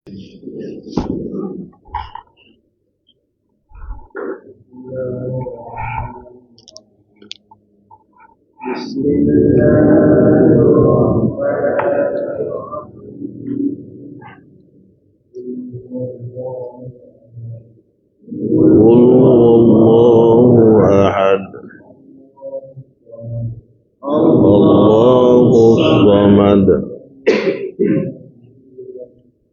Qul huwallahu ahad. Allahu samad.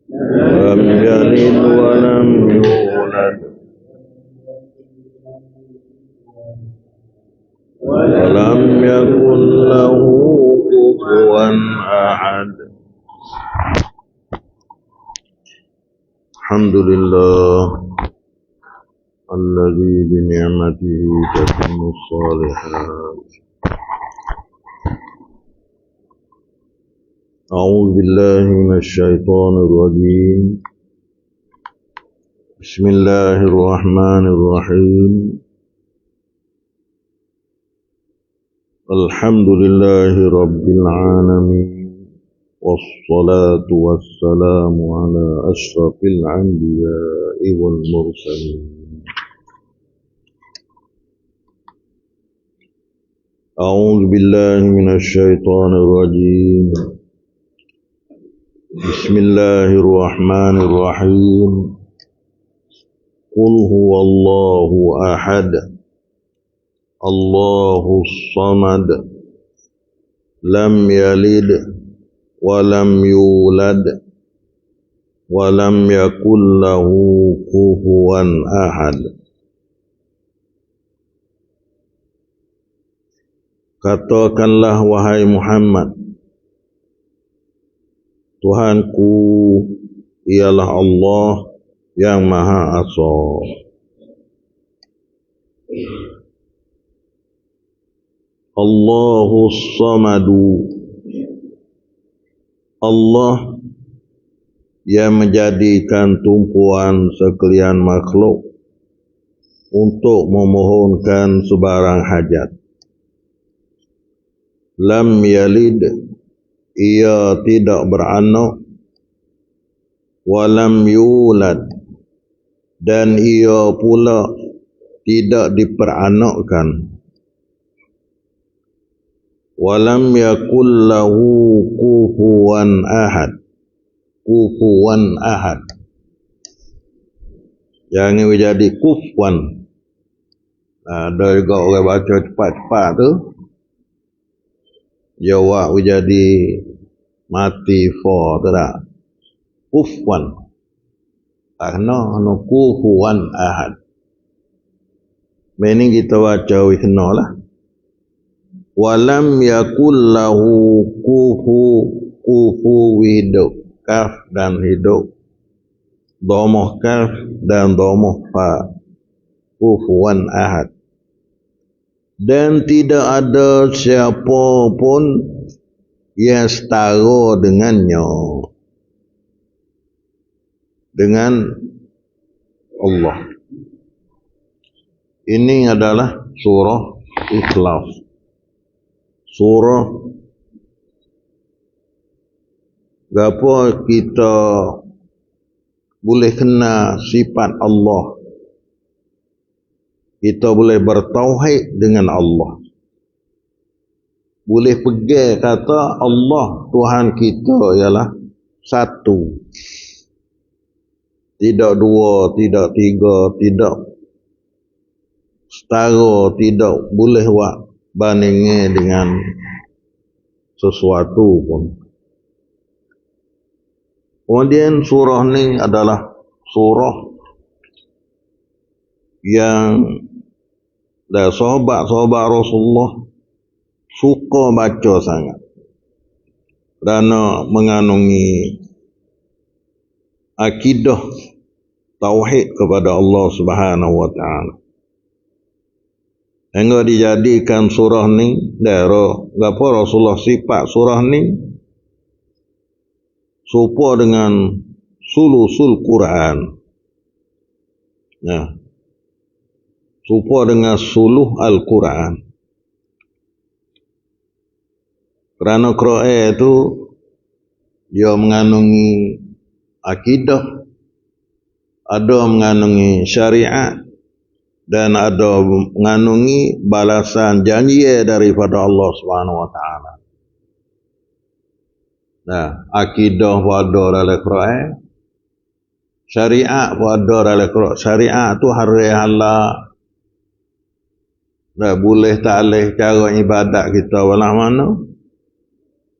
Lam yalid wa lam yulad. Wa lam yakul lahu kufuwan ahad. Alhamdulillah alladzi bi ni'matihi tatimmu shalihat. A'udzu billahi minasy syaithanir rajim. Bismillahirrahmanirrahim. Alhamdulillahi rabbil alamin. Wassalatu wassalamu ala asyrafil anbiya'i wal mursalin. A'udzu billahi minasy syaithanir rajim. Bismillahirrahmanirrahim. Qul huwallahu ahad. Allahus samad. Lam yalid wa lam yulad wa lam yakul lahu kufuwan ahad. Katakanlah wahai Muhammad, Tuhanku ialah Allah yang Maha Esa. Allahus samadu. Allah yang menjadikan tumpuan sekalian makhluk untuk memohonkan sebarang hajat. Lam yalid, ia tidak beranak. Walam yulad, dan ia pula tidak diperanakkan. Walam yakul lahu kufuwan ahad. Kufuwan ahad. Yang ini jadi kufwan. Ada juga orang baca cepat-cepat tu. Jawab jadi mati for tu tak. Kufwan. Karena kufuwan ahad. Ini kita baca wihna lah. Walam yakul lahu kufu hidup. Kaf dan hidup. Dhammah kaf dan dhammah fa. Kufuwan ahad. Dan tidak ada siapa pun yang setara dengannya. Dengan Allah. Ini adalah surah Ikhlas. Surah gapo kita boleh kenal sifat Allah. Kita boleh bertauhid dengan Allah. Boleh pegang kata Allah Tuhan kita ialah satu. Tidak dua, tidak tiga, tidak setara, tidak boleh buat bandingnya dengan sesuatu pun. Kemudian surah ni adalah surah yang sahabat-sahabat Rasulullah suka baca sangat. Kerana mengandungi akidah tauhid kepada Allah Subhanahu wa taala. Hingga dijadikan surah ni gapo Rasulullah sifat surah ni serupa dengan sulusul Quran. Serupa dengan suluh Al-Quran. Kerana Quran itu dia mengandungi akidah, ada mengandungi syariat, dan ada mengandungi balasan janji daripada Allah Subhanahu wa taala. Nah, akidah ada dalam Quran, syariat ada dalam Quran. Syariat tu harus halal. Dah boleh tak boleh cara ibadat kita walau mana.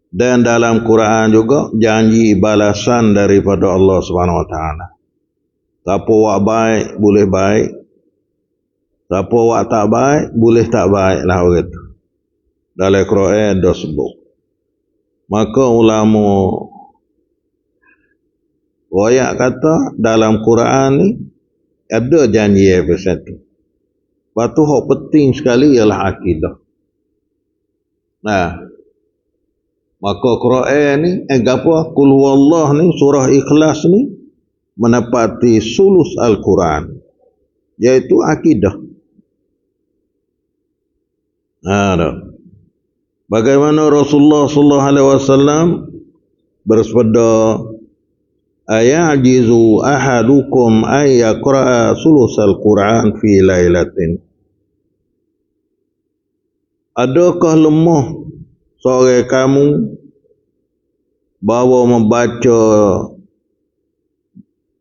Dan dalam Quran juga janji balasan daripada Allah Subhanahu wa taala. Siapa buat baik boleh baik. Siapa buat tak baik boleh tak baik lah orang tu. Dalam Quran ada sebut. Maka ulama royak kata dalam Quran ni ada janji pasal tu. Lepas tu hak penting sekali ialah akidah. Nah, maka Quran ni apa? Qul huwallah ni surah Ikhlas ni menepati sulus Al-Quran, iaitu akidah. Bagaimana Rasulullah sallallahu alaihi wasallam bersabda, ayajizu ahadukum ay yaqra'a sulusal Quran fi lailatin. Adakah lemah seorang kamu bahawa membaca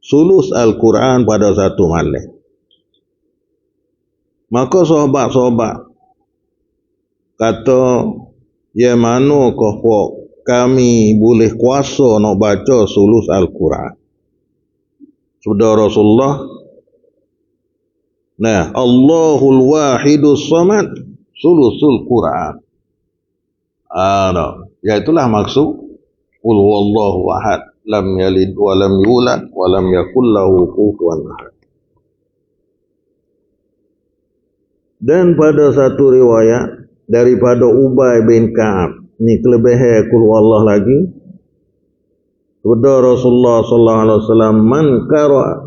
sulus Al-Quran pada satu malam? Maka sahabat-sahabat kata, ya manakah kami boleh kuasa nak baca sulus Al-Quran? Sudah Rasulullah, nah, Allahul Wahidus Samad sulusul Quran. Iaitulah maksud qul huwallahu ahad lam yalid wa lam yulad wa lam yakul lahu kufuwan ahad. Dan pada satu riwayat daripada Ubay bin Ka'ab, ni kelebihan qul huwallahu lagi. Sudah Rasulullah sallallahu alaihi wasallam,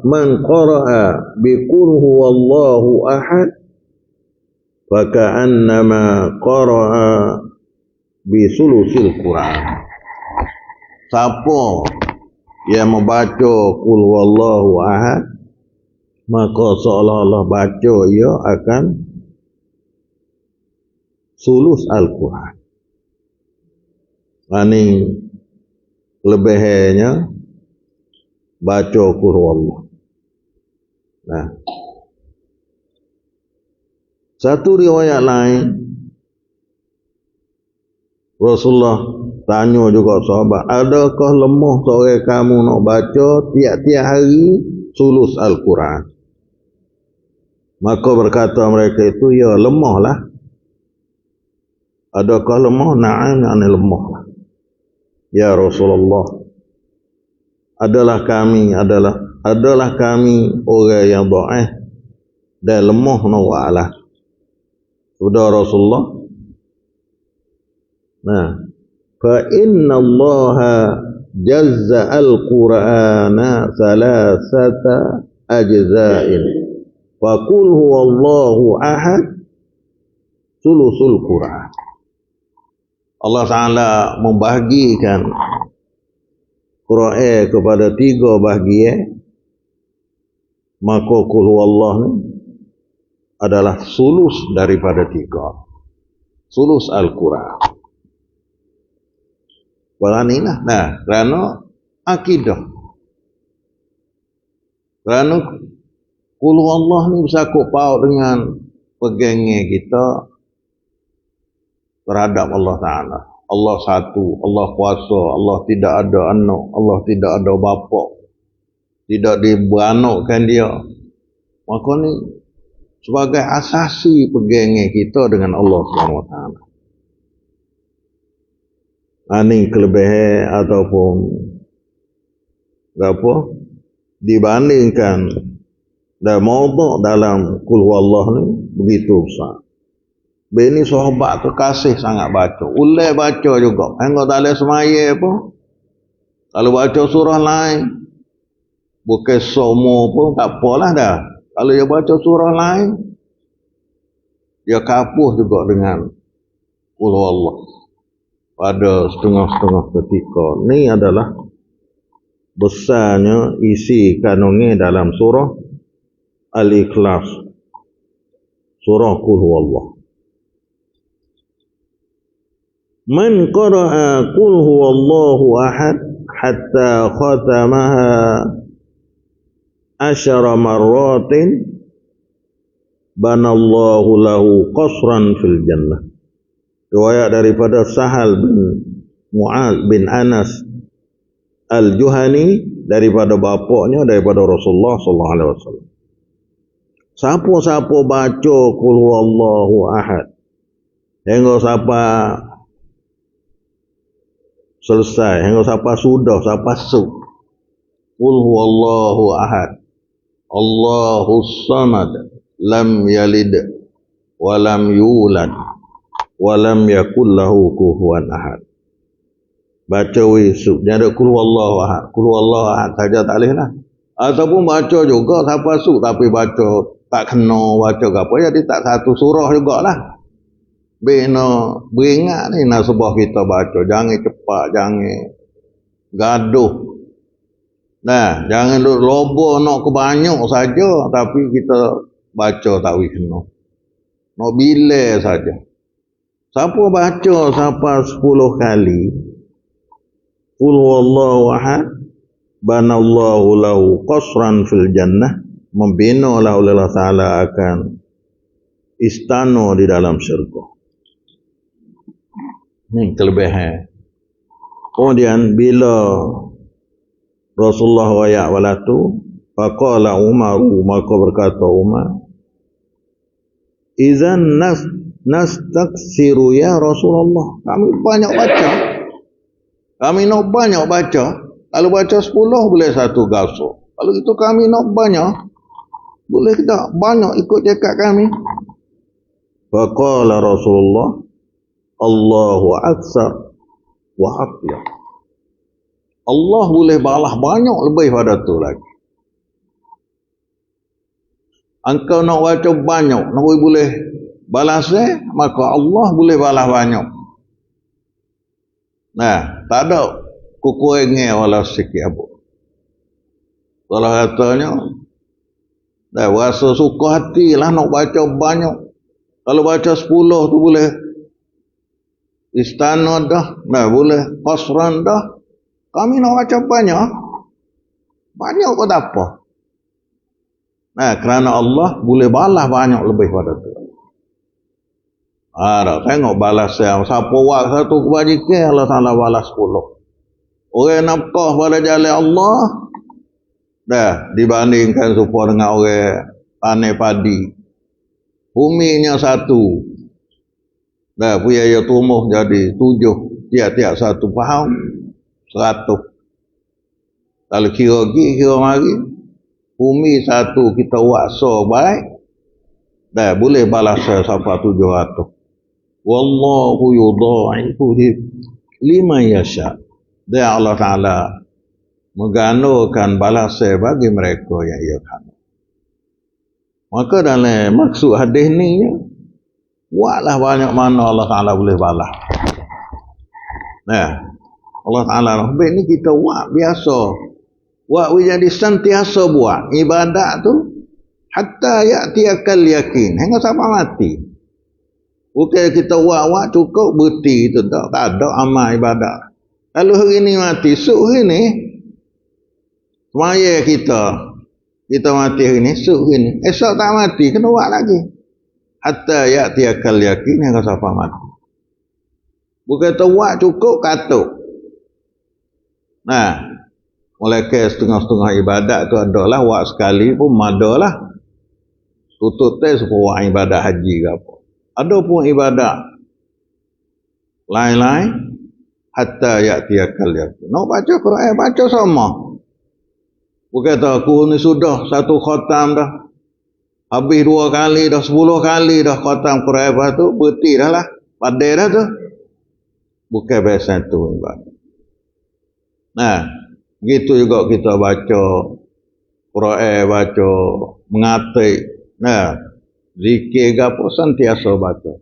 man qara'a bi qul huwallahu ahad faka'annama qara'a bi sulusil Quran. Siapa yang membaca qul huwallahu ahad, maka seolah-olah baca ia akan sulus Al-Quran. Ini lebihannya baca qul huwallahu. Nah, satu riwayat lain Rasulullah tanya juga sahabat, adakah lemah seorang kamu nak baca tiap-tiap hari sulus Al-Quran? Maka berkata mereka itu, ya lemahlah. Adakah lemah? Na'am, yani lemahlah. Ya Rasulullah, adalah kami orang yang dhaif dan lemah nawalah. Sudah Rasulullah, nah, fa inna Allah jazza al-Qur'ana salasata ajza'in wa qul huwallahu ahad sulusul Qur'an. Allah Ta'ala membahagikan Quran kepada 3 bahagian. Maka qul huwallahu ni adalah sulus daripada 3. Sulus Al-Quran. Walanilah. Nah, kerana akidah. Kerana qul huwallahu ni bersangkut paut dengan pegangnya kita terhadap Allah Ta'ala. Allah satu, Allah kuasa, Allah tidak ada anak, Allah tidak ada bapa, tidak diberanakkan dia. Maka ni sebagai asasi pegangnya kita dengan Allah Subhanahu wa taala. Ini kelebihan ataupun apa dibandingkan dan maudhu' dalam qul huwallahu ni begitu besar. Bini sahabat kekasih sangat baca. Ulai baca juga. Hingga tak boleh semaya pun. Kalau baca surah lain, bukan semua pun tak apalah dah. Kalau dia baca surah lain, dia kapuh juga dengan qul huwallahu pada setengah-setengah ketika. Ini adalah besarnya isi kandungnya dalam surah Al-Ikhlas, surah Qul Huwallah. Man qara'a Qul Huwallahu Ahad hatta khatamaha 10 marratin banallahu lahu qasran fil jannah. Riwayat daripada Sahal bin Mu'az bin Anas Al-Juhani daripada bapaknya, daripada Rasulullah sallallahu alaihi wasallam. Siapa-siapa baca Qul Huwallahu Ahad hingga sampai selesai, hingga sampai sudah, sampai su Qul Huwallahu Ahad Allahus Samad lam yalid wa lam yulad wa lam yakul lahu kufuwan ahad. Baca wisuk jangan Qul Huwallahu Ahad, Qul Huwallahu Ahad saja tak boleh lah. Ataupun baca juga sampai su tapi baca tak kena baca apa ya, dia tak satu surah jugalah. Bina beringat ni nasabah kita baca, jangan cepat, jangan gaduh. Nah, jangan lobo nak ke banyak saja tapi kita baca tak kena. Nak bila saja. Siapa baca sampai 10 kali Qul Huwallahu Ahad banallahu lahu qasran fil jannah, membina oleh Allah Ta'ala akan istana di dalam syurga. Ini kelebihan. Kemudian bila Rasulullah wayak walatu, faqala Umaru, maka berkata Umar, izan nastaksiru ya Rasulullah, kami banyak baca, kami nak banyak baca. Kalau baca 10 boleh satu gaso, kalau itu kami nak banyak, boleh tak banyak ikut cakap kami. Faqala Rasulullah, Allahu aksar wa atyab. Allah boleh balas banyak lebih pada tu lagi. Engkau nak baca banyak, nak boleh balas maka Allah boleh balas banyak. Nah, tak ada kukuengnya wala sikit apa. Kalau katanya dah rasa suka hati lah nak baca banyak. Kalau baca 10 tu boleh istana dah, boleh qasran dah. Kami nak baca banyak. Banyak pun tak apa. Nah, kerana Allah boleh balas banyak lebih pada tu. Dah tengok balas yang siapa buat satu kebajikan, Allah Ta'ala balas 10. Orang nafkah pada jalan Allah dah dibandingkan supaya dengan orang tanam padi. Buminya satu. Dah punya ia tumbuh jadi 7 tiap-tiap satu faham 100. Kalau kira mari bumi satu kita waksa baik dah boleh balas sampai 700. Wallahu yudha'ifu liman yasha. Dan Allah Ta'ala menggandakan balas bagi mereka yang ia kandung. Maka dalam maksud hadis ni, buatlah banyak mana Allah Ta'ala boleh balas. Nah, Allah Ta'ala baik ni kita buat biasa. Buat jadi sentiasa buat ibadat tu hatta ya'tiyakal yakin, hingga sampai mati. Bukan kita buat cukup berhenti tu tak ada amal ibadat. Kalau hari ni mati, esok hari ni semaya kita mati hari ni, esok hari ni, esok tak mati, kena buat lagi. Hatta ya'tiyakal yakin, hingga sampai mati. Bukan kita buat cukup katuk. Nah, mulai ke setengah-setengah ibadat tu adalah buat sekali pun madalah. Tutup tes buat ibadat haji ke apa. Ada pun ibadat lain-lain hatta ya'tiyakal yakin. Nak baca Quran, baca sama. Bukan tahu aku ni sudah satu khatam dah. Habis 2 kali dah, 10 kali dah khatam Quran, lepas tu berhenti dah lah. Padai dah tu. Bukan biasa tu ibadat. Nah, begitu juga kita baca Quran, baca mengatik. Nah, zikir ke apa sentiasa baca.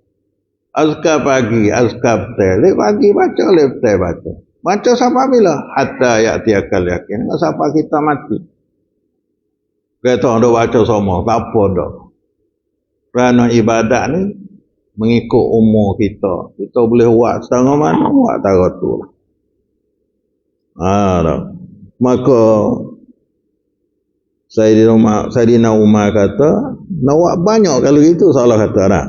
Azkar pagi, azkar petang, lep pagi baca, lep petang baca. Baca sampai bila? Hatta ya'tiyakal yakin. Sampai kita mati. Kita ada baca semua. Tak apa dah. Kerana ibadat ni mengikut umur kita. Kita boleh buat setengah mana, buat tara tu. Maka Sayyidina Umar kata, nak buat banyak kalau itu salah kata dah.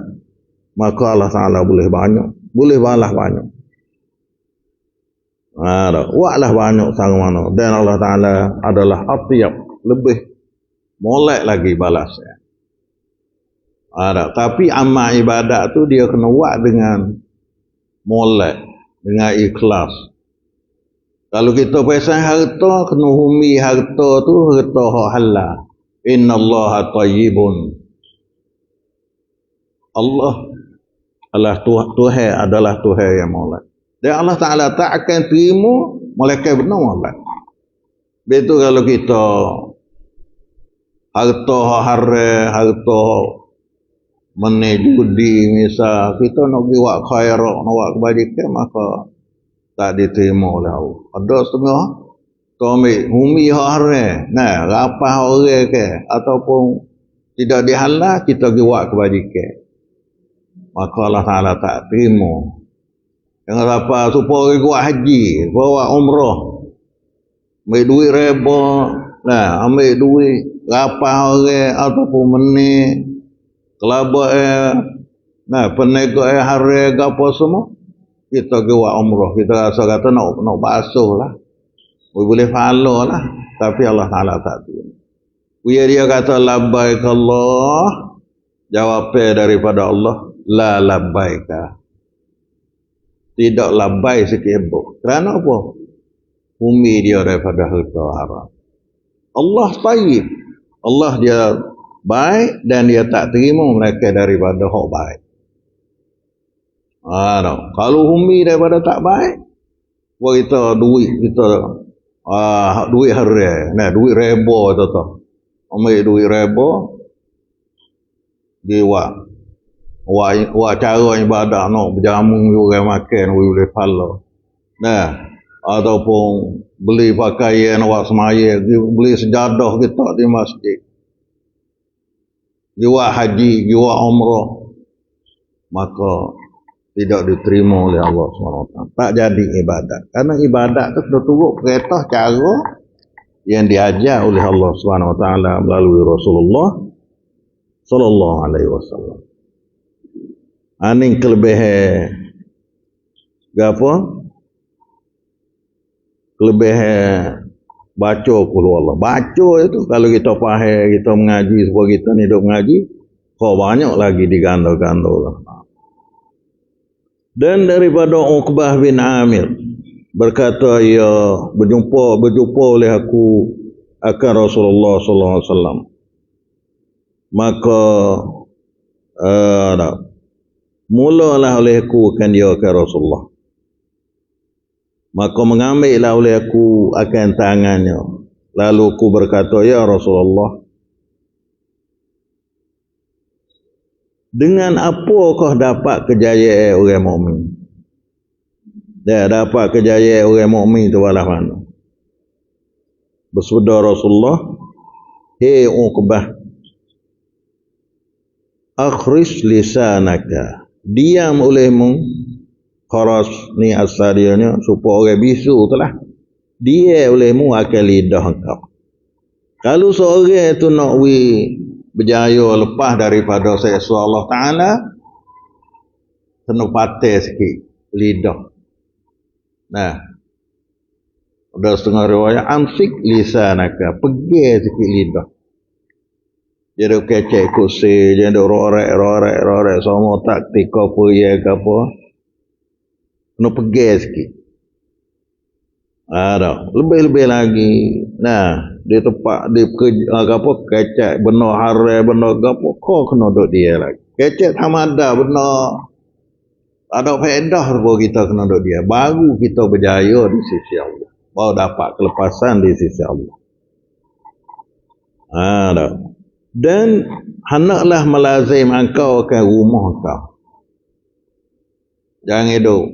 Maka Allah Ta'ala boleh banyak. Boleh balas banyak. Buatlah banyak setengah mana. Dan Allah Ta'ala adalah atyab. Lebih molek lagi balasnya. Tapi amal ibadat tu dia kena buat dengan molek, dengan ikhlas. Kalau kita pesan harta, kena humi harta tu harta halal. Innallaha tayyibun. Allah adalah Tuhan yang molek. Dan Allah Ta'ala tak akan terima malaikat benar molek. Betul kalau kita harta haram, harta menjudi misal, kita nak buat khairat, nak buat kebajikan, maka tak diterima oleh Allah. Ada setengah ambil humi haram, rapah orang ke ataupun tidak dihalal, kita pergi buat kebajikan, maka Allah Ta'ala tak terima. Jangan apa supaya orang buat haji, buat umrah, ambil duit riba, ambil duit rapah orang ataupun kelabak penegak haram ke apa semua, kita pergi buat umrah, kita rasa kata nak basuh lah, boleh follow lah, tapi Allah Ta'ala tak terima. Dia kata labbaik Allah, jawabnya daripada Allah, la labbaika, tidak labbaik sekebok. Kerana apa? Umi dia daripada harta haram. Allah tayyib, Allah dia baik dan dia tak terima mereka daripada hak baik. Kalau humi daripada tak baik, buat kita duit duit haram, duit riba tu. Ambil duit riba, dia buat cara ibadah, nak berjamu orang makan, boleh follow. Ataupun beli pakaian, buat semaya, beli sejadah kita di masjid. Dia buat haji, dia buat umrah, maka tidak diterima oleh Allah SWT. Tak jadi ibadat. Karena ibadat itu sudah turut perintah cara yang diajar oleh Allah SWT melalui Rasulullah Sallallahu Alaihi Wasallam. Ini kelebihan apa? Kelebihan baca qul Allah. Baca itu kalau kita faham, kita mengaji, sebab kita ni hidup mengaji, banyak lagi diganda-ganda lah. Dan daripada Uqbah bin Amir berkata, ia berjumpa oleh aku akan Rasulullah sallallahu alaihi wasallam. Maka mulalah olehku akan dia akan Rasulullah. Maka mengambillah oleh aku akan tangannya. Lalu aku berkata, ya Rasulullah, dengan apakah dapat kejayaan orang mukmin? Dia dapat kejayaan orang mukmin itu walah mana? Bersabda Rasulullah, hei Uqbah, akhris lisanaka, diam olehmu, kharas ni asalinya supaya orang bisu itulah, dia olehmu akan lidah engkau. Kalau seorang itu nak berjaya lepas daripada seksa Allah Ta'ala, kena patah sikit lidah. Ada setengah riwayat, amsik lisanaka, pergi sikit lidah. Dia ada kecek kursi, dia ada rorek, semua taktik apa ya ke apa, kena pergi sikit. Lebih-lebih lagi, di tempat di kecek benar haram, benar gapo, kau kena duduk dia lagi. Kecek hamada benar ada faedah, baru kita kena duduk dia, baru kita berjaya di sisi Allah, baru dapat kelepasan di sisi Allah. Dan hendaklah melazim engkau akan rumah kau. Jangan hidup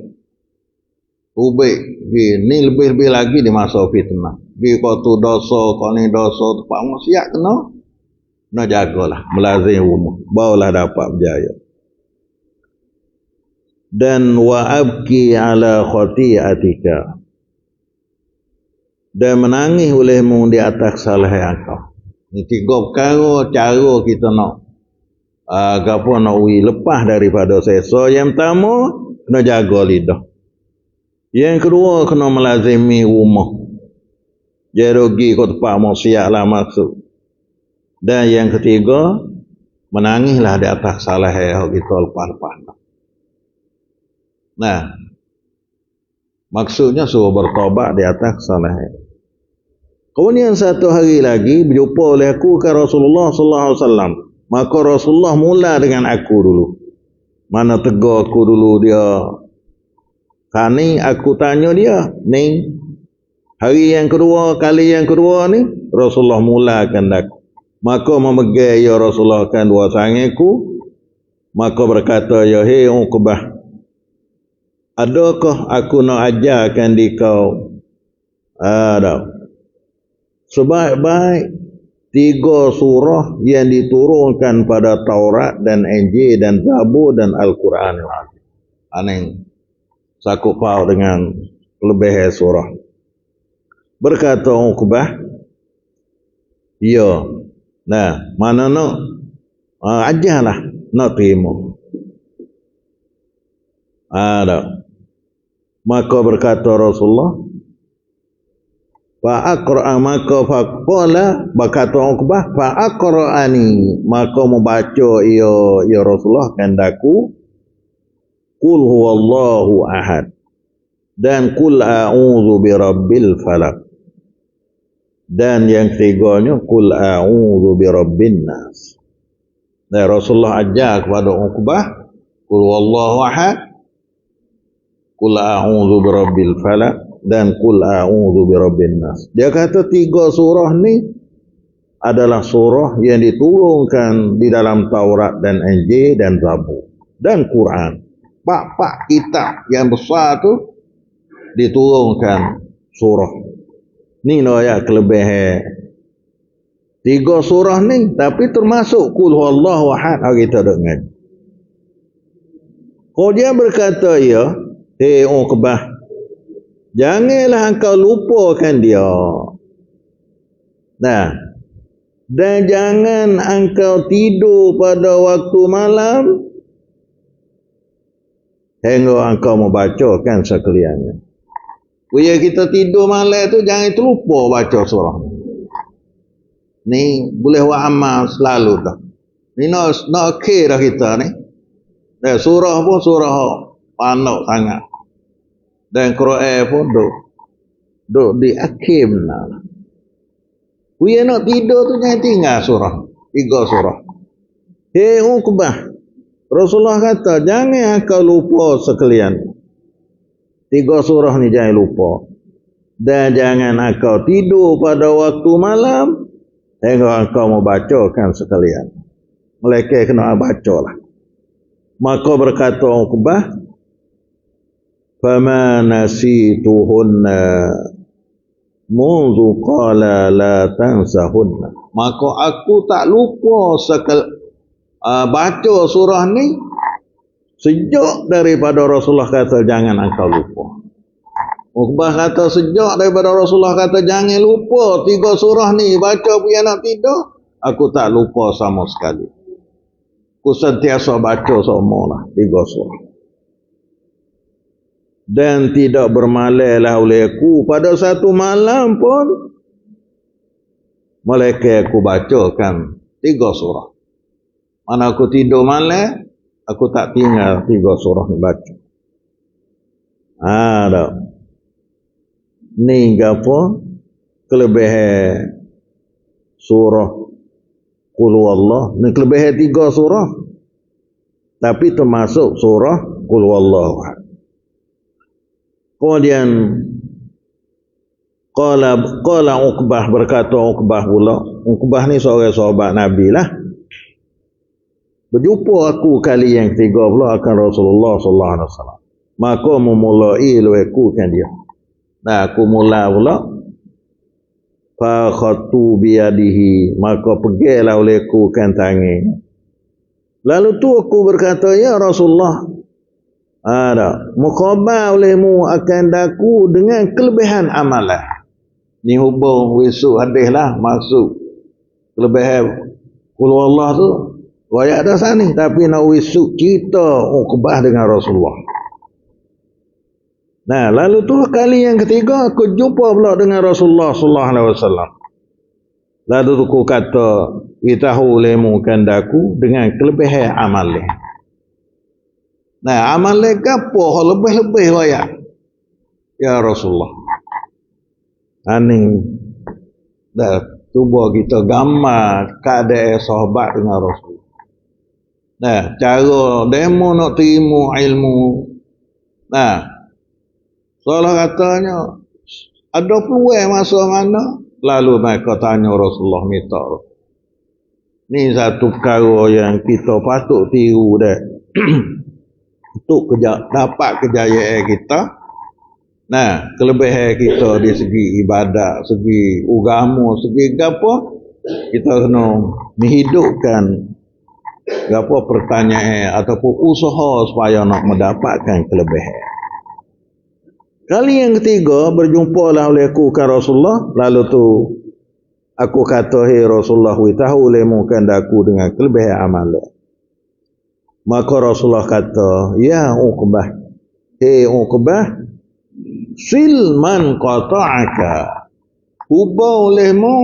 Ubik ni lebih-lebih lagi di masa fitnah. Bi kau tu dosa, kau ni dosa, tempat maksiat kena jagalah, melazim rumah, barulah dapat berjaya. Dan wa abki ala khati'atika, dan menangis olehmu di atas salah engkau. Ini 3 perkara cara kita nak gapo nak lepas daripada sesa. Yang pertama, kena jaga lidah. Yang kedua, kena melazimi rumah. Jangan pergi ke tempat maksiat lah masuk. Dan yang ketiga, menangislah di atas salah yang kita lepas-lepas. Nah, maksudnya suruh bertobat di atas salah. Kemudian satu hari lagi berjumpa oleh aku ke Rasulullah sallallahu alaihi wasallam. Maka Rasulullah mula dengan aku dulu. Mana tegur aku dulu dia. Kani aku tanya dia, ni hari yang kedua, kali yang kedua ni Rasulullah mulakan aku. Maka memegang ya Rasulullah kan 2 tanganku. Maka berkata, ya hei Uqbah, adakah aku nak ajarkan di kau sebaik-baik 3 surah yang diturunkan pada Taurat dan Injil dan Zabur dan Al-Quran. Aneh sakup pau dengan lebih surah. Berkata Uqbah, ya. Nah, mana nak ajarlah, nak terima. Maka berkata Rasulullah, maka faqala, berkata Uqbah, faqra'ani, maka membaca ya Rasulullah kandaku, qul huwallahu ahad dan qul a'udzu birabbil falaq. Dan yang ketiganya, qul a'udzu birabbin nas. Dan Rasulullah ajar kepada Uqbah, qul huwallahu ahad, qul a'udzu birabbil falaq dan qul a'udzu birabbin nas. Dia kata 3 surah ni adalah surah yang diturunkan di dalam Taurat dan Injil dan Zabur dan Quran. 4 kitab yang besar tu diturunkan surah. Ni ayat kelebihan 3 surah ni, tapi termasuk qul huwallahu ahad kita dengar. Kalau dia berkata, ya, hei Uqbah, janganlah engkau lupakan dia. Nah, dan jangan engkau tidur pada waktu malam hingga engkau membacakan sekaliannya. Bila kita tidur malam tu jangan terlupa baca surah. Ni boleh buat amal selalu dah. Ni nak akhir dah kita ni. Dan surah pun surah panak sangat. Dan Quran pun duk di akhir benar. Bila nak tidur tu jangan tinggal surah. 3 surah. Hei Uqbah, Rasulullah kata, jangan engkau lupa sekalian. 3 surah ni jangan lupa. Dan jangan engkau tidur pada waktu malam hingga engkau membacakan sekalian. Mereka kena bacalah. Maka berkata Uqbah, fama nasituhunna mundu qala la tansahunna. Maka aku tak lupa baca surah ni sejak daripada Rasulullah kata jangan engkau lupa. Uqbah kata sejak daripada Rasulullah kata jangan lupa 3 surah ni baca biar nak tidur, aku tak lupa sama sekali. Aku sentiasa baca semualah 3 surah. Dan tidak bermalailah olehku pada satu malam pun malaikat aku bacakan 3 surah. Mana aku tidur malam, aku tak tinggal 3 surah ni baca. Dah. Ni apa? Kelebihan surah Qul huwallah. Ni kelebihan 3 surah. Tapi termasuk surah Qul huwallahu ahad. Kemudian qala Uqbah, berkata Uqbah pula. Uqbah ni seorang sahabat Nabi lah. Berjumpa aku kali yang ketiga pula akan Rasulullah sallallahu alaihi wasallam. maka memulai lueku kan dia. Nah, aku mula pula fa khatu biadihi, maka pegilah olehku kan tangan. Lalu tu aku berkata, ya Rasulullah, ada mukhabar olehmu akan daku dengan kelebihan amalan. Ni hubung wisu hadis lah maksud kelebihan qul Allah tu wayak dah sani, tapi nak wisu kita ukbah dengan Rasulullah. Nah, lalu tu kali yang ketiga aku jumpa pula dengan Rasulullah sallallahu alaihi wasallam. Lalu tu aku kata, "Itahu lemu kandaku dengan kelebihan amalan." Nah, amalan gapo lebih-lebih wayak? Ya Rasulullah. Ani dah cuba kita gambar keadaan sahabat dengan Rasulullah. Nah, cara demo nak terima ilmu. Nah, salah katanya ada peluang masa mana, lalu mereka tanya Rasulullah minta. Ni satu perkara yang kita patut tiru dah. Untuk dapat kejayaan kita. Nah, kelebihan kita di segi ibadat, segi agama, segi apa, kita kena menghidupkan apa pertanyaan ataupun usaha supaya nak mendapatkan kelebihan. Kali yang ketiga berjumpalah oleh aku ke Rasulullah, lalu tu aku kata, "Hai Rasulullah, witahu lemu kandaku dengan kelebihan amalan." Maka Rasulullah kata, "Ya Uqbah, hei Uqbah, sil man qata'aka." Hubung olehmu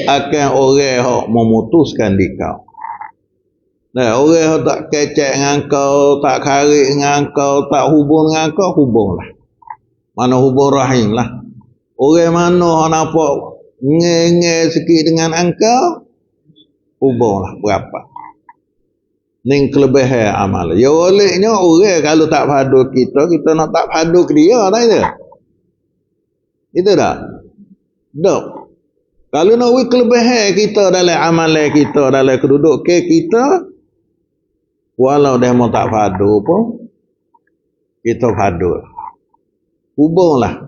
akan orang yang memutuskan di kau. Nah, orang yang tak kecek dengan kau, tak karik dengan kau, tak hubung dengan kau, hubunglah. Mana hubung rahim lah. Orang mana yang nampak nge sikit dengan engkau, hubunglah berapa. Ni kelebihan amal. Ya olehnya orang kalau tak padu kita nak tak padu ke dia, tak itu? Itu tak? Tak. Kalau nak kelebihan kita dalam amalan kita, dalam kedudukan kita, walau dia mau tak padu pun, kita padu. Hubunglah.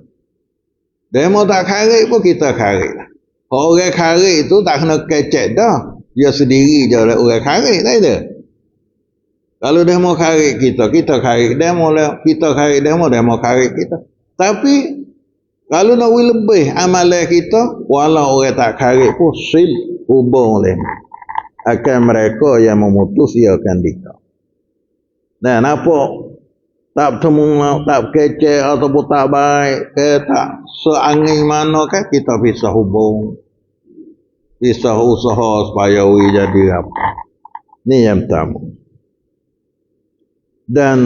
Dia mau tak karik pun kita karik lah. Orang karik itu tak kena kecek dah. Dia sendiri je orang karik, tak itu? Kalau dia mau karik kita, kita karik. Dia mau kita karik, dia mau karik kita. Tapi kalau nak lebih amalan kita, walau orang tak karik pun sil hubung oleh akan mereka yang memutus ia akan dikau. Nah, nampak tak bertemu, tak kecek ataupun tak baik, tak seangin mana kan kita bisa hubung, bisa usaha supaya jadi apa. Ni yang pertama. Dan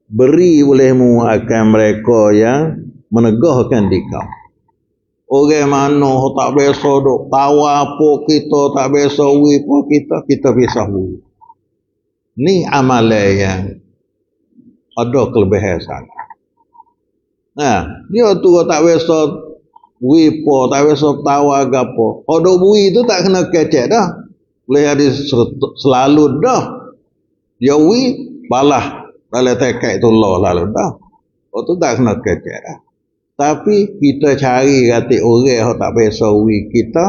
beri olehmu akan mereka yang menegahkan di kau. Orang mana tak biasa duk tawa apa kita, tak biasa wi apa kita bisa wi. Ni amalan yang ada kelebihan sangat. Nah, dia tu tak biasa wi apa, tak biasa tawa apa. Ada wi tu tak kena kecek dah. Boleh ada selalu dah. Dia wi balah dalam tekad itu Allah lalu dah. Tu tak kena kecek dah. Tapi kita cari kata orang yang tak biasa wi kita.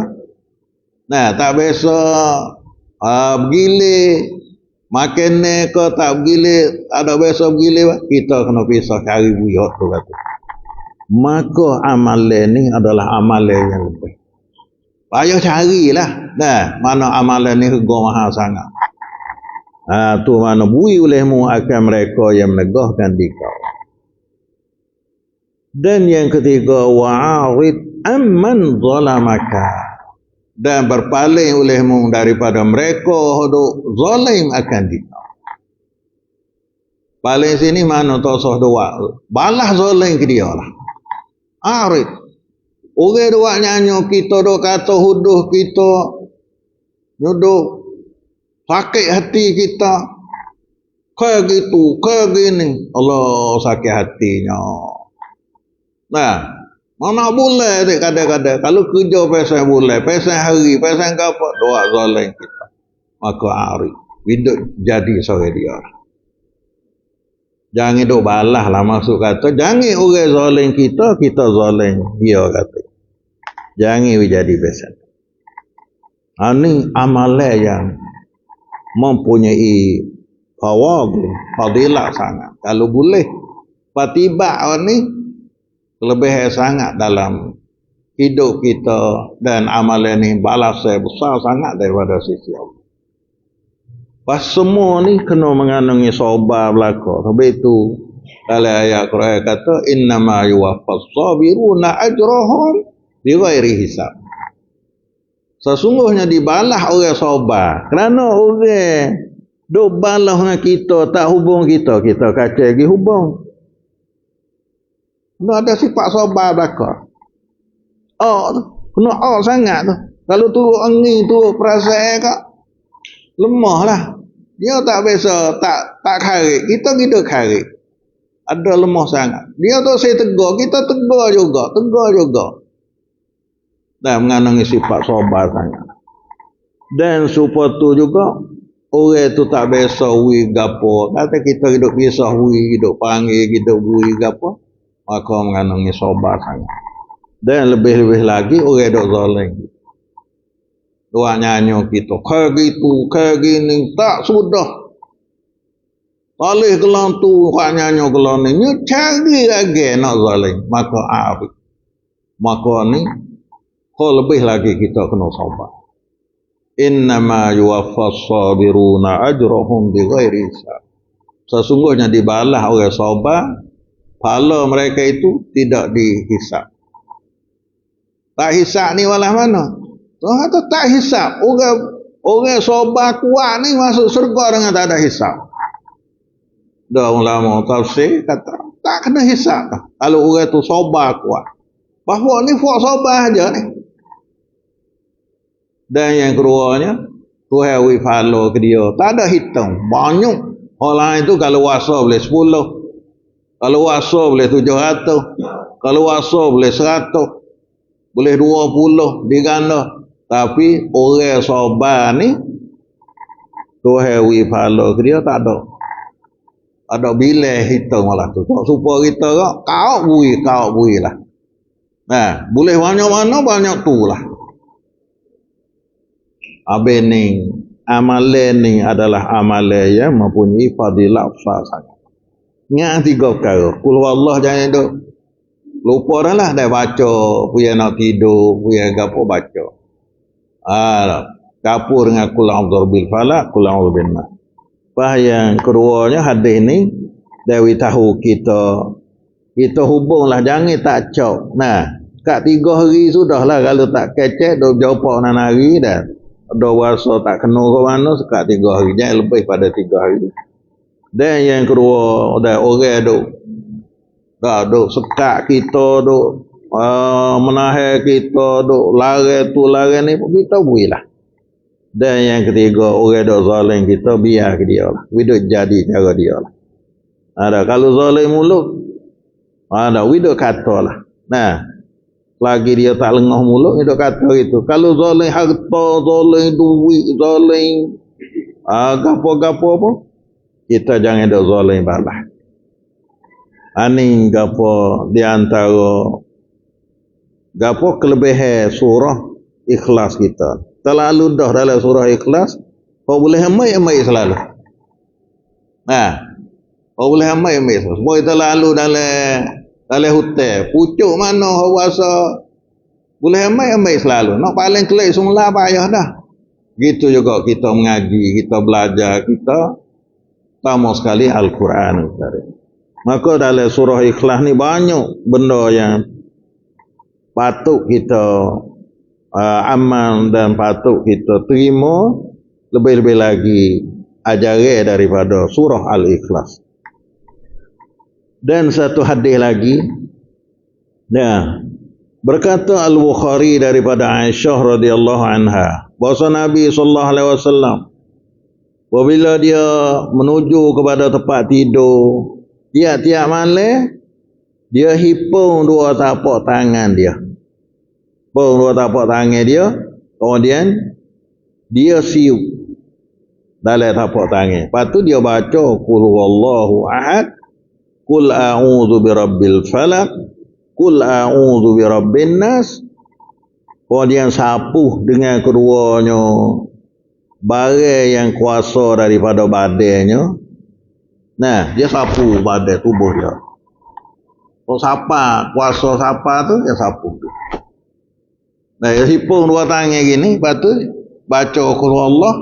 Nah, tak biasa bergile makan ni ke tak bergile, ada biasa bergile, kita kena pisah cari wi tu kata. Maka amalan ni adalah amalan yang lebih. Payah carilah. Nah, mana amalan ni harga mahal sangat. Tu mana bui olehmu akan mereka yang menegahkan di kau. Dan yang ketiga, wa'arid amman zalamaka, dan berpaling olehmu daripada mereka yang zalim akan di kau. Paling sini mana tosah dua, balah zalim ke dia lah. Arid. Orang dua nyanyi kita dok kata huduh kita, duduk sakit hati kita, kayak gitu, kayak gini, Allah sakit hatinya. Nah, mana boleh dek kadang-kadang kalau kerja pesan boleh, pesan hari, pesan apa, doa zalim kita. Maka ari hidup jadi seorang dia. Jangan duk balas lah, maksud kata jangan orang zalim kita zalim dia kata. Jangan jadi besan. Ini amalan yang mempunyai fadilah sangat. Kalau boleh patibak ni lebih sangat dalam hidup kita, dan amalan ni balasnya besar sangat daripada sisi Allah. Pas semua ni kena mengandungi sabar belaka. Sebab itu dalam ayat Quran kata innama yuwaffas sabiruna ajrahum bighairi hisab. Sesungguhnya dibalas orang sabar. Kerana orang duk balas dengan kita tak hubung kita kacau lagi hubung. Kena ada sifat sabar belaka. Kena sangat tu. Kalau turut angin, turut perasaan kak, lemah lah. Dia tak biasa, tak kharik. Kita kharik. Ada lemah sangat. Dia tu saya tegur, kita tegur juga. Dan mengandungi sifat sabar sangat. Dan supaya tu juga, orang tu tak biasa hui gapo. Kata kita hidup biasa hui, hidup panggil, hidup hui gapo. Maka mengandungi sabar sangat. Dan lebih-lebih lagi, orang duk zalim. Dua nyanyi kita kayak gitu, kayak gini, tak sudah. Salih kelang tu, kak nyanyi kelang ni, cari lagi nak zalim. Maka ni, kau lebih lagi kita kena sabar. Innama yuwaffas sabiruna ajrahum bighairi hisab. Sesungguhnya dibalas orang sabar, pahala mereka itu tidak dihisab. Tak hisab ni walah mana? Tuhan kata tak hisab. Orang sabar kuat ni masuk syurga dengan tak ada hisab. Dah ulama tafsir kata tak kena hisab. Kalau orang tu sabar kuat. Bahawa ni buat sabar aja ni. Dan yang keduanya, Tuhan wi follow ke dia. Tak ada hitung. Banyak. Orang itu kalau wasa boleh 10. Kalau wasa boleh 700. Kalau wasa boleh 100. Boleh 20 diganda. Tapi orang sabar ni Tuhan wi follow ke dia tak ada. Ada bila hitung malah tu. Supaya kita kau bui lah. Nah, boleh banyak mana banyak tu lah. Habis ni amalan ni adalah amalan yang mempunyai fadilah besar sangat. Ingat 3 perkara. Qul huwallahu jangan duk lupa dah lah. Dah baca, punya nak tidur, punya gapo baca. Kapur dengan qul a'udzu bil falaq, qul a'udzu bin nas. Yang keduanya hadis ni Dewi tahu kita hubunglah, jangan tak cok. Nah, kat 3 hari sudahlah, kalau tak kecek dah jawab nan hari dah. Ada wasa tak kena ke mana sekat 3 hari, jangan lebih pada 3 hari. Dan yang kedua, ada orang duk sekat kita, duk menahan kita, duk lari tu lari ni, kita builah. Dan yang ketiga, orang duk zalim kita, biar ke dia lah. Widuk jadi cara dia lah. Kalau zalim mulut, widuk kata lah. Nah, lagi dia tak lengah mulut, widuk kata gitu. Kalau zalim harta, zalim duit, zalim gapo-gapo apa, kita jangan duk zalim balas. Ani gapo di antara gapo kelebihan surah Ikhlas kita. Terlalu dah dalam surah Ikhlas, kau boleh amai selalu. Kau boleh amai selalu. Semua terlalu dalam hutan. Pucuk mana hawasa, boleh amai selalu. Nak paling kelik semula payah dah. Gitu juga kita mengaji, kita belajar, kita tamu sekali Al-Quran. Maka dalam surah Ikhlas ni banyak benda yang patut kita amal dan patut kita terima, lebih-lebih lagi ajaran daripada surah Al-Ikhlas. Dan satu hadis lagi, berkata Al-Bukhari daripada Aisyah radhiyallahu anha, bahawa Nabi sallallahu alaihi wasallam apabila dia menuju kepada tempat tidur, tiap-tiap malam dia hipung 2 tapak tangan dia. Dua tapak tangan dia, kemudian dia siup dalam tapak tangan. Lepas tu dia baca qul huwallahu ahad, Qul a'udzu birabbil falaq, qul a'udzu birabbin nas. Kemudian sapuh dengan keduanya barang yang kuasa daripada badannya. Nah, dia sapu badan tubuh dia. Kalau sapa, kuasa sapa tu dia sapu tu. Nah, dia sipung dua tangan gini, lepas tu baca qul Allah,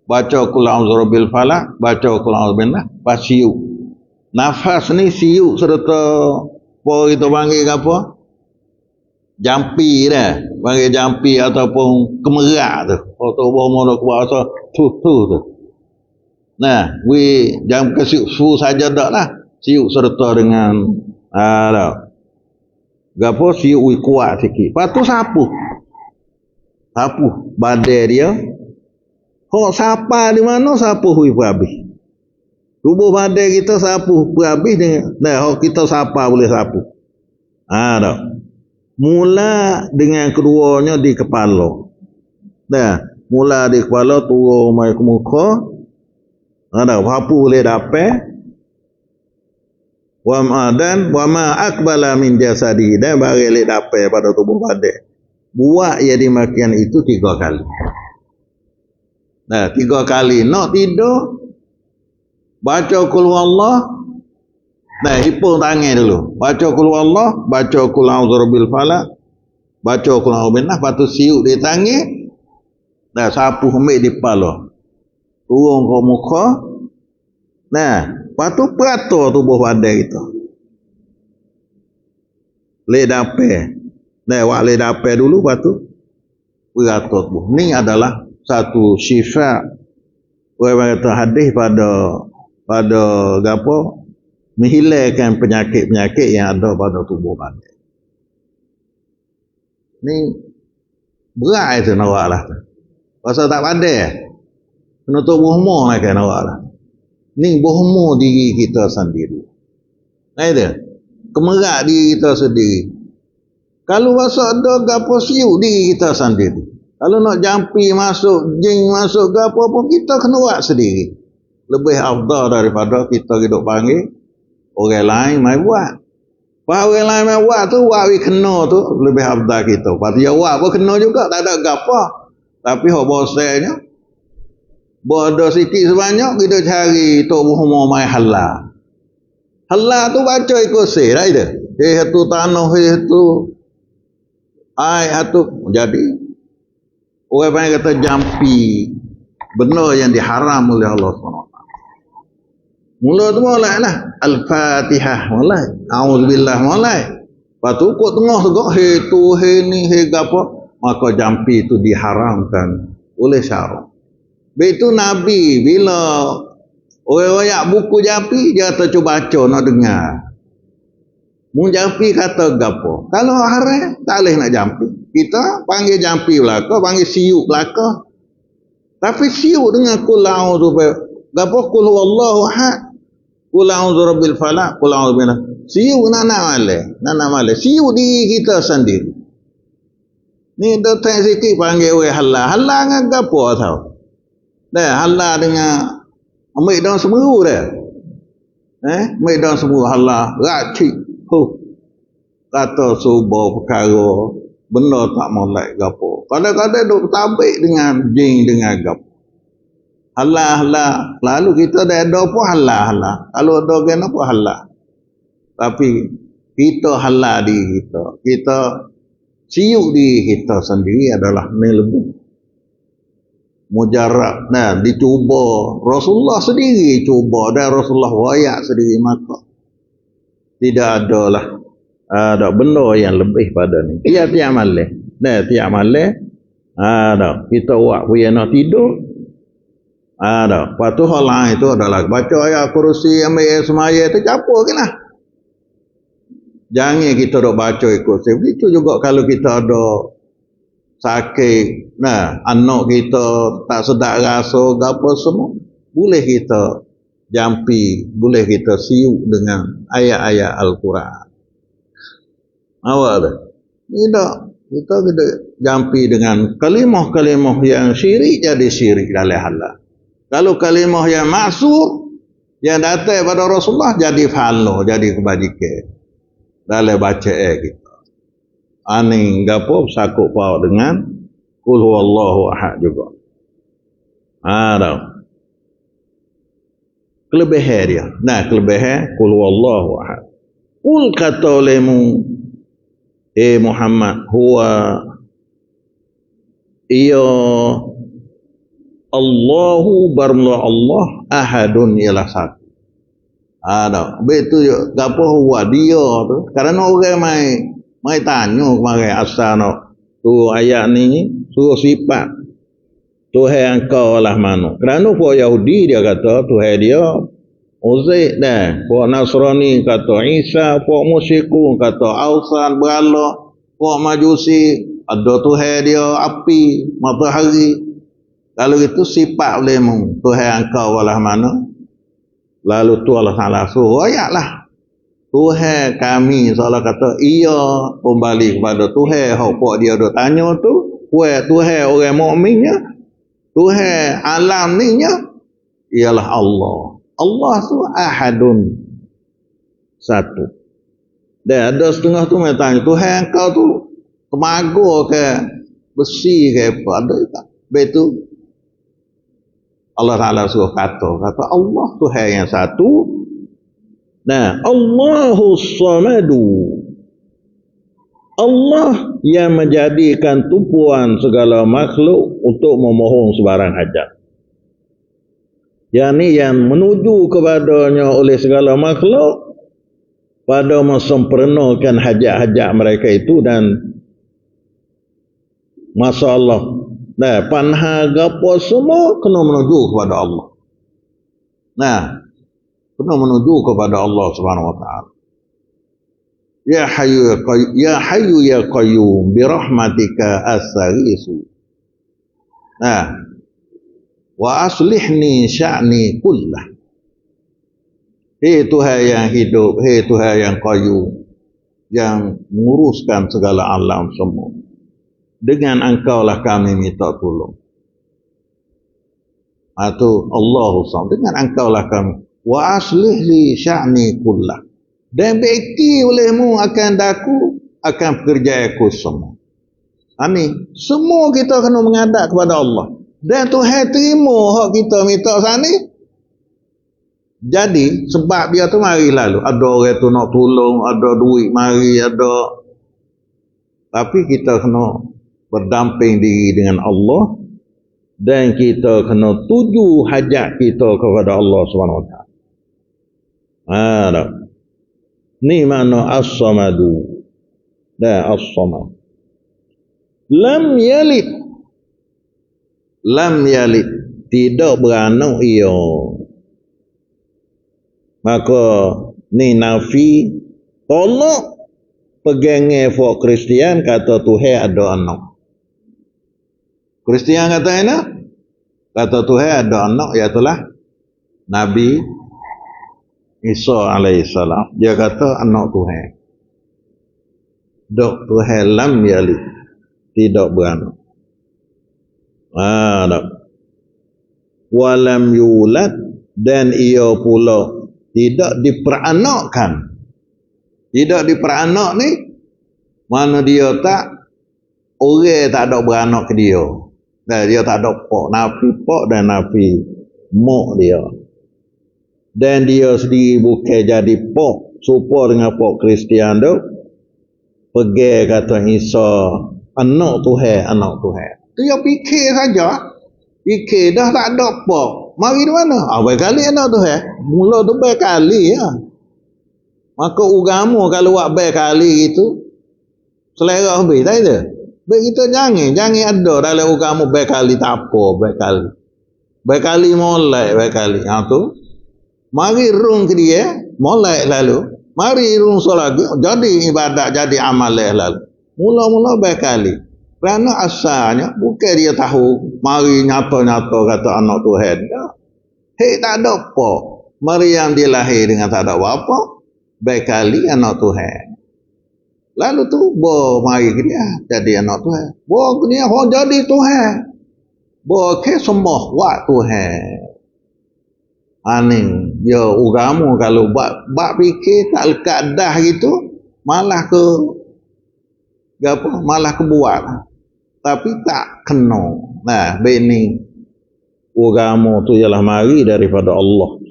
baca qul a'udzu birabbil falaq, baca qul a'udzu bin nas, pas siuk. Nafas ni siuk serta apa kita panggil apa? Jampi dah. Panggil jampi ataupun kemerak tu. Kalau tubuh mula kuasa tu. Nah, jam ke siuk saja dak lah. Siuk serta dengan gapo siuk kuat sikit. Lepas tu sapu badan dia. Kalau sapa di mana sapu habis. Tubuh badan kita sapu habis dengan. Nah, kita sapa boleh sapu. Tak. Mula dengan keduanya di kepala. Nah, mula di kepala turun mai ke muka. Sapu boleh dapat. Wa ma akbala min jasadi, dan bagi boleh dapat pada tubuh badan. Buat ia dimakan itu 3 kali. Nah, 3 kali nak tidur baca qul huwallah. Nah, hipung tangan dulu. Baca qul huwallah, baca qul a'udzu birabbil falaq, baca qul a'udzu bin nas, lepas tu siuk di tangan. Nah, sapu ambil di kepala. Turun ke muka. Nah, lepas tu perata tubuh badan kita. Lek dapat. Nah, wak lek dapat dulu, lepas tu perata tubuh. Ni adalah satu syifa. Orang kata hadis pada gapo menghilangkan penyakit-penyakit yang ada pada tubuh badan. Ni berat itu nawak lah. Pasal tak pandai. Kena tubuh humor lah kan nawak lah. Ni berhumur diri kita sendiri. Nah itu. Kemerak diri kita sendiri. Kalau masuk ada gapo siuk diri kita sendiri. Kalau nak jampi masuk, jin masuk gapo pun kita kena buat sendiri. Lebih afdal daripada kita hidup panggil orang lain mai buat. Pak orang lain mai buat tu, buat we kena tu lebih afdal kita. Pas dia buat pun kena juga, tak ada gapo. Tapi hok bosanya bodoh sikit sebanyak kita cari tubuh umur mai halal. Halal tu baca ikut sih dah itu. Tu tanah tu ai tu jadi orang panggil kata jampi benda yang diharam oleh Allah SWT. Mula tu mulai lah. Al-Fatihah mulai. A'udzubillah mulai. Lepas tu kot tengah tegak. Hei tu, hei ni, hei apa. Maka jampi itu diharamkan oleh syarak. Begitu Nabi bila orang-orang buku jampi, dia kata cuba baca nak dengar. Mun jampi kata gapo. Kalau haram, tak boleh nak jampi. Kita panggil jampi belaka, panggil siuk belaka. Tapi siuk dengan qul a'udzu gapo qul huwallahu ahad. Qul a'udzu birabbil falaq, qul a'udzu bin nas. Siuk nana male. Siuk diri kita sendiri. Ni datang sikit panggil we halal. Halal dengan gapo tahu? Dah halal dengan ambil daun semeru dah. Ambil daun semeru halal, racik. Kata subuh perkara benda tak molek gapo. Kadang-kadang duk tabik dengan jin dengan gapo. Halal. Lalu kita dah ada pun halal. Kalau ada kena pun halal. Tapi kita halal diri kita. Kita siuk diri kita sendiri adalah ni lebih mujarab. Nah, dicuba. Rasulullah sendiri cuba. Dan Rasulullah wayak sendiri maka. Tidak adalah ada benda yang lebih pada ni. Tiap-tiap malam. Nah, tiap malam. Kita buat punya nak tidur. Lepas tu hal lain itu adalah baca ayat kursi, ambil semaya tu capur ke lah. Jangan kita dok baca ikut. Begitu juga kalau kita ada sakit, anak kita tak sedap rasa, apa semua, boleh kita jampi, boleh kita siuk dengan ayat-ayat Al-Quran. Awak tu? Tidak. Kita kena jampi dengan kalimah-kalimah yang syirik jadi syirik dalam halal. Kalau kalimah yang maksud Yang datang pada Rasulullah jadi pahala, jadi kebajikan. Dalam bacaan kita. Ani gapo sakut pau dengan qul huwallahu ahad juga. Ada kelebihan dia. Nah, kelebihan qul huwallahu ahad. Qul kata olehmu Muhammad huwa iya Allahu barmula Allah ahadun ialah satu. Ada. Betul gapo huwa dia tu. Karena orang mai tanya kemarin asal tu ayat ni suruh sifat Tuhan engkau lah mana. Kerana puak Yahudi dia kata Tuhan dia Uzair dah. Puak Nasrani kata Isa, puak Musyrikun kata Ausan berhala, puak Majusi ada Tuhan dia api, matahari. Kalau itu sifat olehmu Tuhan engkau lah mana. Lalu tu Allah Ta'ala suruh ayatlah Tuhan kami seolah kata iya kembali kepada Tuhan hak puak dia dah tanya tu Tuhan orang mukminnya Tuhan alam ni nya ialah Allah. Allah tu ahadun satu. Dan ada setengah tu mai tanya Tuhan kau tu temaga ke besi ke apa ada tak? Betul. Allah Ta'ala suruh kata Allah Tuhan yang satu. Nah, Allahus Samadu. Allah yang menjadikan tumpuan segala makhluk untuk memohon sebarang hajat. Yang ni yang menuju kepadanya oleh segala makhluk pada mensempurnakan hajat-hajat mereka itu dan masalah. Nah, panha gapo semua kena menuju kepada Allah. Nah, kena menuju kepada Allah Subhanahu wa taala. Ya Hayyu ya Qayyum bi rahmatika astaghiitsu. Nah, wa aslihni sya'ni kullah. Hei Tuhan yang hidup, hei Tuhan yang Qayyum, yang menguruskan segala alam semua. Dengan engkaulah kami minta tolong. Atau Allahu Samad, dengan engkaulah kami. Wa aslihli sya'ni kullah. Dan baiki olehmu akan daku, akan pekerjaan aku semua. Ini semua kita kena menghadap kepada Allah. Dan Tuhan terima hak kita minta sana. Jadi sebab dia tu mari lalu. Ada orang tu nak tolong, ada duit mari, ada. Tapi kita kena berdamping diri dengan Allah. Dan kita kena tuju hajat kita kepada Allah SWT. Ada. Ni mana as-samadu. Dah as-samad. Lam yalid. Lam yalid. Tidak beranak ia. Maka ni nafi tolak pegangnya for Kristian kata Tuhan ada anak. Kristian kata ini kata Tuhan ada anak iaitulah Nabi Isa alaihissalam. Dia kata anak Tuhan. Dok Tuhan lam yalid. Tidak beranak. Walam yulad. Dan ia pula tidak diperanakkan. Tidak diperanak ni. Mana dia tak. Orang tak ada beranak ke dia. Dan dia tak ada pak. Nafi pak dan nafi mak dia. Dan dia sendiri bukan jadi pok serupa dengan pok Kristian tu pergi kata Isa anak Tuhan. Dia fikir saja, fikir dah tak ada pok mari di mana berkali anak Tuhan mula tu berkali ya. Maka agama kalau buat berkali itu selera habis tak ada. Baik kita jangan ada dalam agama berkali tak apa berkali molek berkali tu. Mari rung ke dia, molek lalu. Mari rung solat, jadi ibadat, jadi amal lalu. Mula-mula berkali. Kerana asalnya, bukan dia tahu, mari nyata-nyata kata anak Tuhan. Hei, tak ada apa. Maryam dilahir dengan tak ada apa. Berkali anak Tuhan. Lalu tu, mari ke dia, jadi anak Tuhan. Ke dia, jadi Tuhan. Ke semua wak Tuhan. Aning ya agama kalau bak fikir tak lekat dah gitu malah ke gapo malah ke buat tapi tak kena. Nah, bini agama tu ialah mari daripada Allah.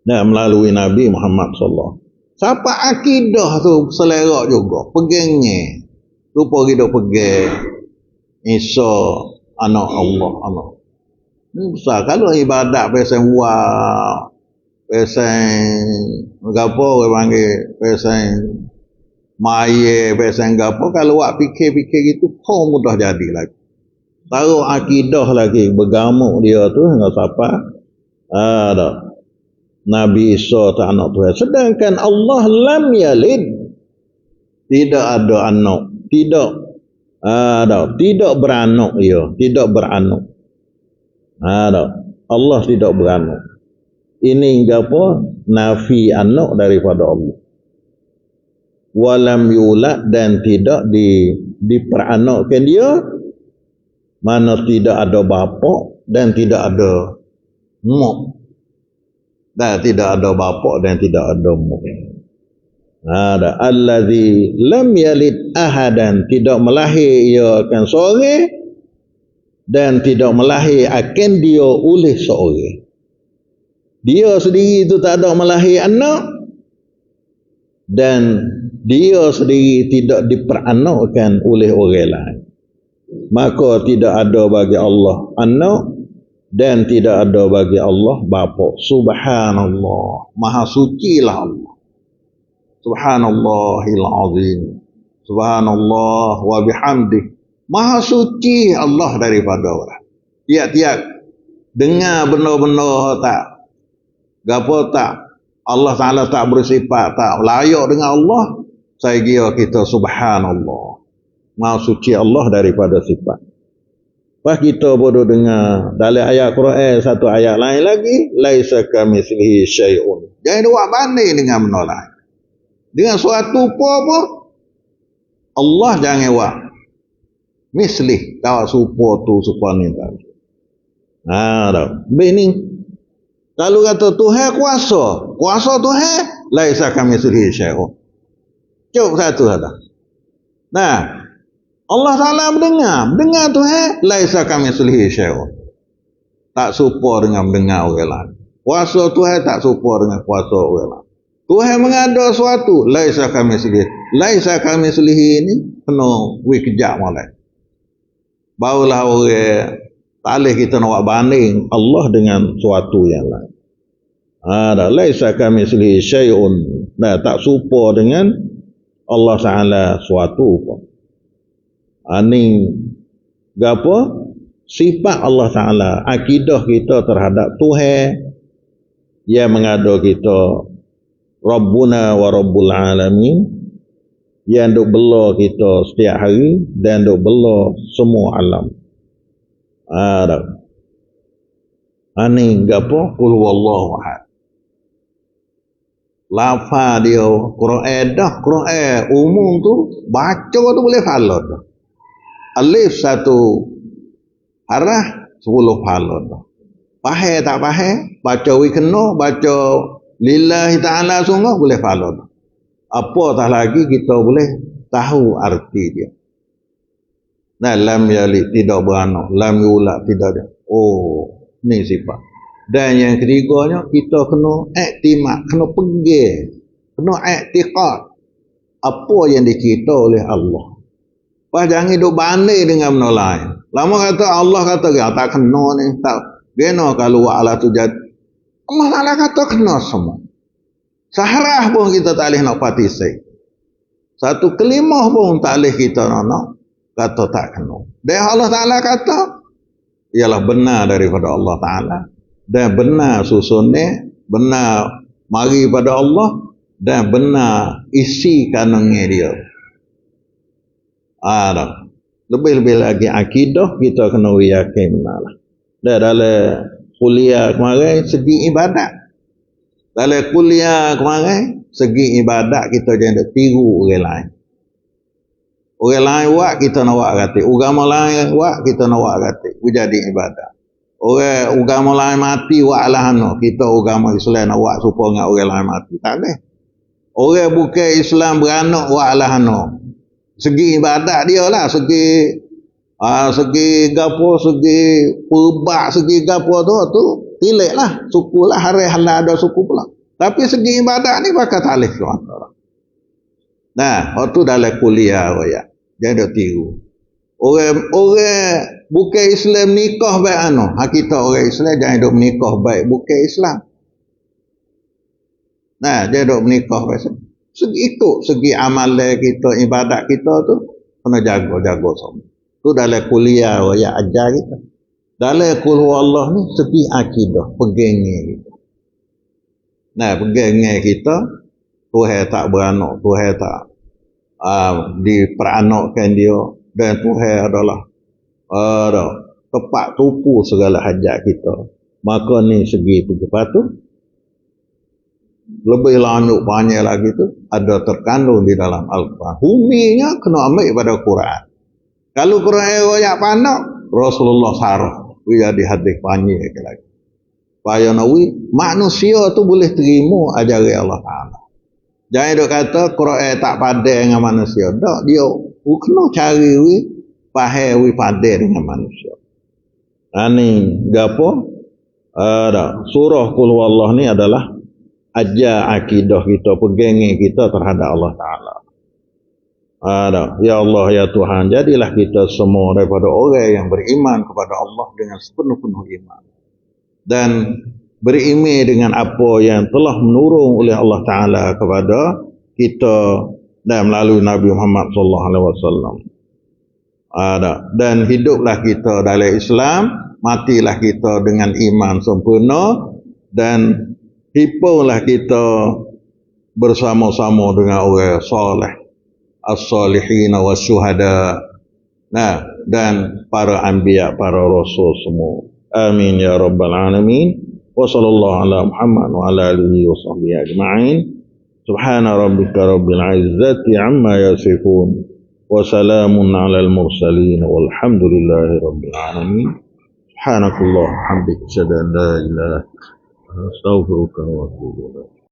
Nah, melalui Nabi Muhammad sallallahu. Siapa akidah tu selera juga, pegangnya. Lupa kita pegang Isa anak Allah, anak. Ini besar. Kalau ibadat pesan wah, pesan gapo orang panggil, pesan maya, pesan gapo, kalau awak fikir-fikir gitu, kau mudah jadi lagi. Taruh akidah lagi, bergamuk dia tu dengan siapa? Ada Nabi Isa tak anak Tuhan. Sedangkan Allah lam yalid, tidak ada anak, tidak beranak ia, tidak beranak. Allah tidak beranak. Ini apa? Nafi anak daripada Allah. Walam yulad, dan tidak diperanakkan dia, mana tidak ada bapa dan tidak ada mak. Dan tidak ada bapa dan tidak ada mak. Ada allazi lam yalid ahadan, tidak melahir ia akan seorang dan tidak melahir akan dia oleh seorang. Dia sendiri itu tak ada melahir anak dan dia sendiri tidak diperanakkan oleh orang lain. Maka tidak ada bagi Allah anak dan tidak ada bagi Allah bapa. Subhanallah, maha sucilah Allah. Subhanallahil azim. Subhanallah wa bihamdih. Maha suci Allah daripada orang. Tiap-tiap dengar benda-benda tak gapo tak Allah Taala tak bersifat tak layak dengan Allah, saya kira kita subhanallah. Maha suci Allah daripada sifat. Pas kita bodoh dengar dalam ayat Quran satu ayat lain lagi, laisa kamitslihi syai'un. Jangan buat banding dengan benda lain. Dengan suatu apa Allah jangan buat mislih kau supo tu supo ni tak. Bini kalau kata Tuhan kuasa Tuhan laisa kamitslihi syai'un. Cuk satu ada. Nah, Allah Taala mendengar Tuhan laisa kamitslihi syai'un. Tak serupa dengan mendengar orang lain. Kuasa Tuhan tak serupa dengan kuasa orang lain. Tuhan mengada suatu laisa kamitslihi ini kena kejap molek. Barulah orang tak boleh kita nak buat banding Allah dengan suatu yang lain. Ada laisa kamitslihi syai'un. Nah, tak serupa dengan Allah Taala suatu pun. Ini gapo? Sifat Allah Taala, akidah kita terhadap Tuhan yang mengada kita Rabbuna wa Rabbul Alamin, yang duk bela kita setiap hari dan duk bela semua alam. Ani gapo? Qul huwallahu ahad. Lafaz dia Quran umum tu baca tu boleh follow tu. Alif satu harah 10 follow tu. Faham tak faham? Baca wikena, baca lillahi ta'ala sungguh boleh follow tu. Apa tak lagi kita boleh tahu arti dia. Nah, lam yalid tidak beranak, lam yulad tidak ada. Oh, ni sifat. Dan yang ketiganya kita kena iktimad, kena pegang, kena i'tiqad apa yang dicerita oleh Allah. Pas jangan duk banding dengan benda lain. Lama kata Allah kata tak kena ni, tak kena kalau wa'ala tu jadi. Allah Ta'ala kata kena semua. Sahrah pun kita tak boleh nak patisai. Satu kelimah pun tak boleh kita nak kata tak kena. Dan Allah Ta'ala kata ialah benar daripada Allah Ta'ala. Dan benar susunnya, benar mari pada Allah, dan benar isi kanungnya dia. Lebih-lebih lagi akidah kita kena yakin benar. Dan dalam kuliah kemarin segi ibadat. Dalam kuliah kemarin segi ibadat kita jangan tiru orang lain. Orang lain buat kita nak buat kata. Agama lain buat kita nak buat kata. Jadi ibadat. Orang agama lain mati wak lah no. Kita agama Islam nak wak supaya dengan orang lain mati. Tak ada. Orang bukan Islam beranak wak lah no. Segi ibadat dia lah, segi gapo, segi perbak, segi gapo tu tilik lah. Suku lah, hari halal ada suku pula. Tapi segi ibadat ni bakal talih tu. Nah, waktu dalam kuliah ya. Jangan tiru. Orang bukan Islam nikah baik anu. Kita orang Islam jangan duk menikah baik bukan Islam. Nah, jangan duk menikah baik. Segi amalan kita, ibadat kita tu kena jaga semua. Tu dalam kuliah ya ajar kita. Dalam qul huwallah ni segi akidah, pegangnya kita. Nah, pegangnya kita Tuhan tak beranak, Tuhan tak diperanakkan dia, dan Tuhan adalah tepat tupu segala hajat kita. Maka ni segi tu lebih lanjut banyak lagi tu ada terkandung di dalam Al-Quran. Huminya kena ambil pada Quran. Kalau Quran royak panak, Rasulullah sarah jadi hadis banyak lagi. Supaya nawi manusia tu boleh terima ajaran Allah Taala. Jangan dok kata Quran tak padan dengan manusia. Tak, dia kena cari faham padan dengan manusia. Ani gapo? Surah Qul Huwallah ni adalah ajar akidah kita, pegangan kita terhadap Allah Taala. Ya Allah ya Tuhan, jadilah kita semua daripada orang yang beriman kepada Allah dengan sepenuh-penuh iman. Dan beriman dengan apa yang telah menurun oleh Allah Taala kepada kita dan melalui Nabi Muhammad sallallahu alaihi wasallam. Dan hiduplah kita dalam Islam, matilah kita dengan iman sempurna, dan hipaulah kita bersama-sama dengan orang soleh, as-salihin was-syuhada, dan para anbiya, para rasul semua. Amin ya rabbal alamin. Wa sallallahu ala Muhammad wa ala alihi wa sahbihi ajma'in. Subhana rabbika rabbil izzati amma yasifun. Wa salamun ala al-mursalin walhamdulillahi rabbil alamin. Subhanakallah hamdika, asyhadu an la ilaha illa anta, astaghfiruka wa atubu ilaik.